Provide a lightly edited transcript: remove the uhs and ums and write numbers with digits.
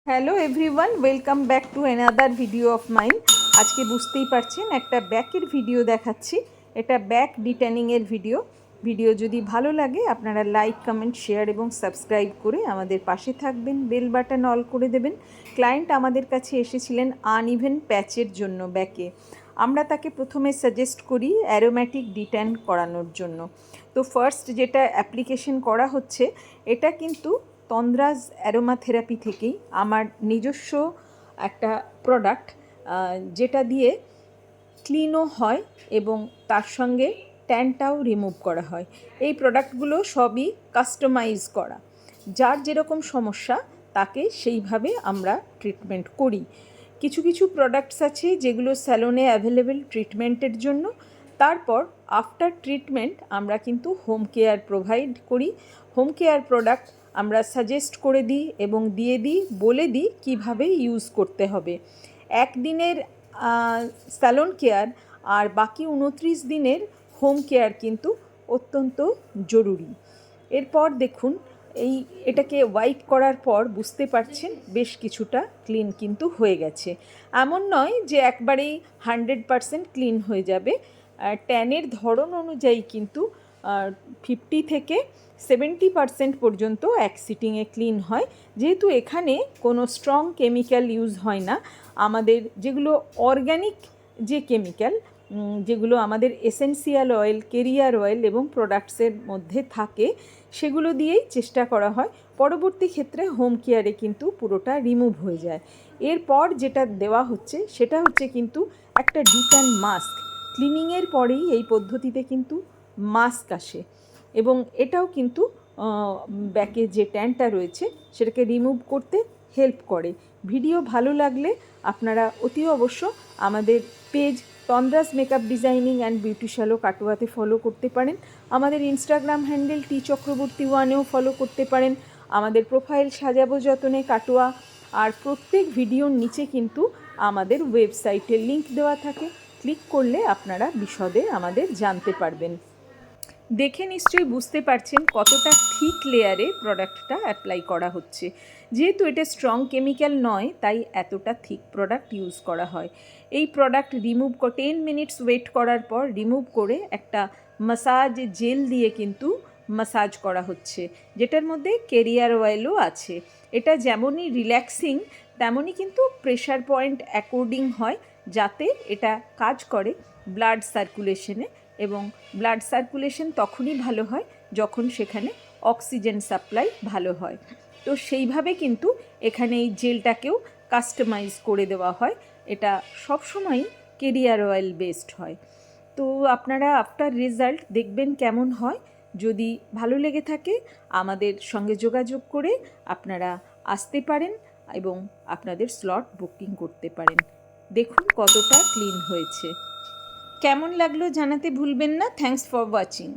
Hello everyone, welcome back to another video of mine. আজকে বুঝতেই পারছেন একটা ব্যাকের ভিডিও দেখাচ্ছি। এটা ব্যাক ডিট্যানিংয়ের ভিডিও যদি ভালো লাগে আপনারা লাইক, কমেন্ট, শেয়ার এবং সাবস্ক্রাইব করে আমাদের পাশে থাকবেন, বেল বাটন অল করে দেবেন। ক্লায়েন্ট আমাদের কাছে এসেছিলেন আনইভেন প্যাচের জন্য ব্যাকে। আমরা তাকে প্রথমে সাজেস্ট করি অ্যারোম্যাটিক ডিট্যান করানোর জন্য। তো ফার্স্ট যেটা অ্যাপ্লিকেশন করা হচ্ছে এটা কিন্তু তন্দ্রাজ অ্যারোমা থেরাপি থেকেই আমার নিজস্ব একটা প্রোডাক্ট, যেটা দিয়ে ক্লিনও হয় এবং তার সঙ্গে ট্যানটাও রিমুভ করা হয়। এই প্রোডাক্টগুলো সবই কাস্টমাইজ করা, যার যেরকম সমস্যা তাকে সেইভাবে আমরা ট্রিটমেন্ট করি। কিছু কিছু প্রোডাক্টস আছে যেগুলো স্যালনে অ্যাভেলেবেল ট্রিটমেন্টের জন্য। তারপর আফটার ট্রিটমেন্ট আমরা কিন্তু হোম কেয়ার প্রোভাইড করি। হোম কেয়ার প্রোডাক্ট আমরা সাজেস্ট করে দিই এবং বলে দিই কীভাবে ইউজ করতে হবে। একদিনের স্যালন কেয়ার আর বাকি 29 দিনের হোম কেয়ার কিন্তু অত্যন্ত জরুরি। এরপর দেখুন এটাকে ওয়াইপ করার পর বুঝতে পারছেন বেশ কিছুটা ক্লিন কিন্তু হয়ে গেছে। এমন নয় যে একবারেই 100% ক্লিন হয়ে যাবে। ট্যানের ধরন অনুযায়ী কিন্তু 50 থেকে 70% পর্যন্ত এক সিটিংয়ে ক্লিন হয়। যেহেতু এখানে কোনো স্ট্রং কেমিক্যাল ইউজ হয় না, আমাদের যেগুলো অর্গ্যানিক যে কেমিক্যাল, যেগুলো আমাদের এসেন্সিয়াল অয়েল, কেরিয়ার অয়েল এবং প্রোডাক্টসের মধ্যে থাকে, সেগুলো দিয়েই চেষ্টা করা হয়। পরবর্তী ক্ষেত্রে হোম কেয়ারে কিন্তু পুরোটা রিমুভ হয়ে যায়। এরপর যেটা দেওয়া হচ্ছে সেটা হচ্ছে কিন্তু একটা ডিট্যান মাস্ক। ক্লিনিংয়ের পরেই এই পদ্ধতিতে কিন্তু মাস্ক আসে এবং এটাও কিন্তু ব্যাকে যে ট্যানটা রয়েছে সেটাকে রিমুভ করতে হেল্প করে। ভিডিও ভালো লাগলে আপনারা অতি অবশ্য আমাদের page Tandraj makeup designing and beauty salon কাটোয়াতে ফলো করতে পারেন। আমাদের ইনস্টাগ্রাম হ্যান্ডেল টি চক্রবর্তী 1-এও ফলো করতে পারেন। আমাদের প্রোফাইল সাজাবো যতনে কাটোয়া। আর প্রত্যেক ভিডিওর নিচে কিন্তু আমাদের ওয়েবসাইটের লিংক দেওয়া থাকে, ক্লিক করলে আপনারা বিশদে আমাদের জানতে পারবেন। দেখে নিশ্চয়ই বুঝতে পারছেন কতটা থিক লেয়ারে প্রোডাক্টটা অ্যাপ্লাই করা হচ্ছে। যেহেতু এটা স্ট্রং কেমিক্যাল নয় তাই এতটা থিক প্রোডাক্ট ইউজ করা হয়। এই প্রোডাক্ট 10 মিনিটস ওয়েট করার পর রিমুভ করে একটা মাসাজ জেল দিয়ে কিন্তু মাসাজ করা হচ্ছে, যেটার মধ্যে কেরিয়ার অয়েলও আছে। এটা যেমনই রিল্যাক্সিং তেমনই কিন্তু প্রেশার পয়েন্ট অ্যাকর্ডিং হয়, যাতে এটা কাজ করে ব্লাড সার্কুলেশনে। এবং ব্লাড সার্কুলেশন তখনই ভালো হয় যখন সেখানে অক্সিজেন সাপ্লাই ভালো হয়। তো সেইভাবে কিন্তু এখানে এই জেলটাকেও কাস্টমাইজ করে দেওয়া হয়। এটা সবসময়ই কেরিয়ার অয়েল বেসড হয়। তো আপনারা আফটার রেজাল্ট দেখবেন কেমন হয়। যদি ভালো লেগে থাকে আমাদের সঙ্গে যোগাযোগ করে আপনারা আসতে পারেন এবং আপনাদের স্লট বুকিং করতে পারেন। দেখুন কতটা ক্লিন হয়েছে। কেমন লাগলো জানাতে ভুলবেন না। Thanks for watching.